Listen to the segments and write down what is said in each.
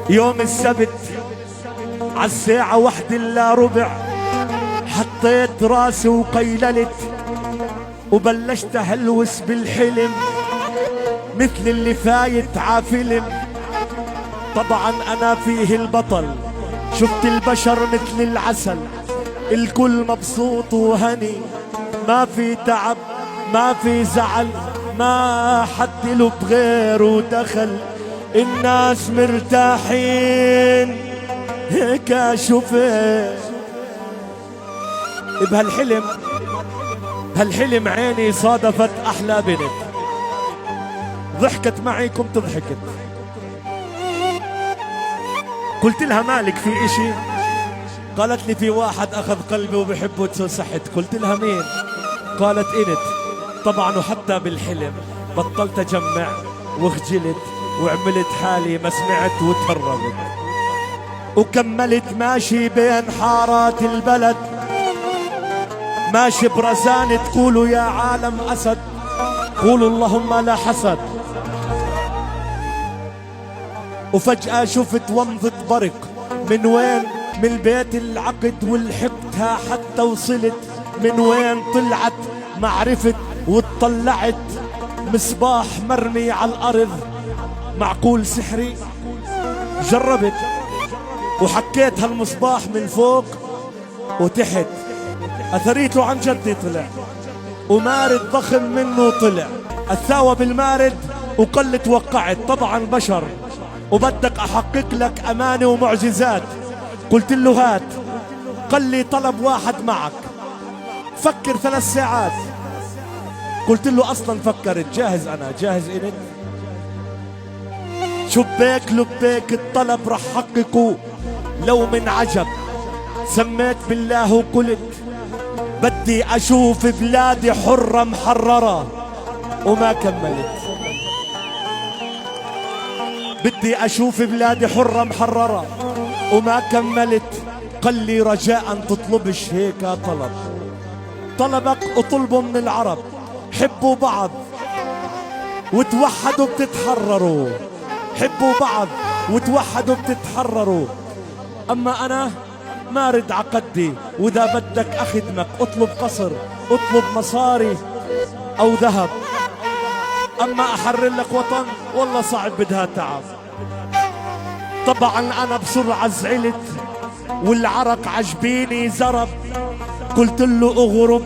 يوم السبت عالساعة 1 إلا ربع حطيت راسي وقيللت وبلشت هلوس بالحلم مثل اللي فايت عافلم. طبعا انا فيه البطل، شفت البشر مثل العسل، الكل مبسوط وهني، ما في تعب ما في زعل، ما حد له بغيره دخل، الناس مرتاحين هيك شفت. بهالحلم عيني صادفت احلى بنت، ضحكت معي كنت ضحكت، قلت لها مالك في اشي؟ قالت لي في واحد اخذ قلبي وبحبه تسحت. قلت لها مين؟ قالت انت. طبعا وحتى بالحلم بطلت اجمع وخجلت وعملت حالي ما سمعت وتهربت، وكملت ماشي بين حارات البلد، ماشي برزان تقولوا يا عالم اسد، قولوا اللهم لا حسد. وفجأة شفت ومضة برق، من وين؟ من بيت العقد والحبتها حتى وصلت، من وين طلعت ما عرفت، واتطلعت مصباح مرمي على الأرض، معقول سحري؟ جربت وحكيت هالمصباح من فوق وتحت، أثريته عن جدي طلع، ومارد ضخم منه طلع، الثاوى بالمارد وقل توقعت. طبعا بشر وبدك أحقق لك أمانة ومعجزات. قلت له هات. قال لي طلب واحد معك، فكر 3 ساعات. قلت له أصلا فكرت، جاهز أنا جاهز إلك، شبيك لبيك الطلب رح حققه لو من عجب. سميت بالله وقلت بدي أشوف بلادي حرة محررة، وما كملت. بدي أشوف بلادي حرة محررة وما كملت. قال لي رجاء تطلبش هيك طلب، طلبك اطلبه من العرب، حبوا بعض وتوحدوا بتتحرروا، حبوا بعض وتوحدوا بتتحرروا. أما أنا ما رد عقدي، وإذا بدك أخدمك اطلب قصر، اطلب مصاري أو ذهب، أما أحرر لك وطن والله صعب بدها تعب. طبعا أنا بسرعة زعلت والعرق عجبيني زرب، قلت له اغرب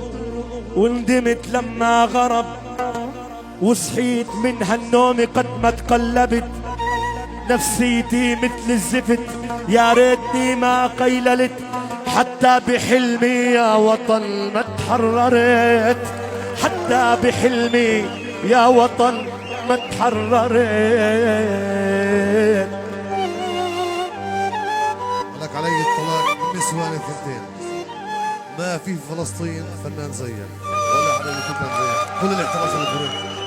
وندمت لما غرب، وصحيت من هالنوم قد ما تقلبت، نفسيتي مثل الزفت، يا ريتني ما قيللت، حتى بحلمي يا وطن ما تحررت، حتى بحلمي يا وطن ما تحررت. لك علي الطلاق بالنسوان الثنتين، ما في فلسطين فنان زيك ولا علي فنان زيك، كل الاحترام للبرنس.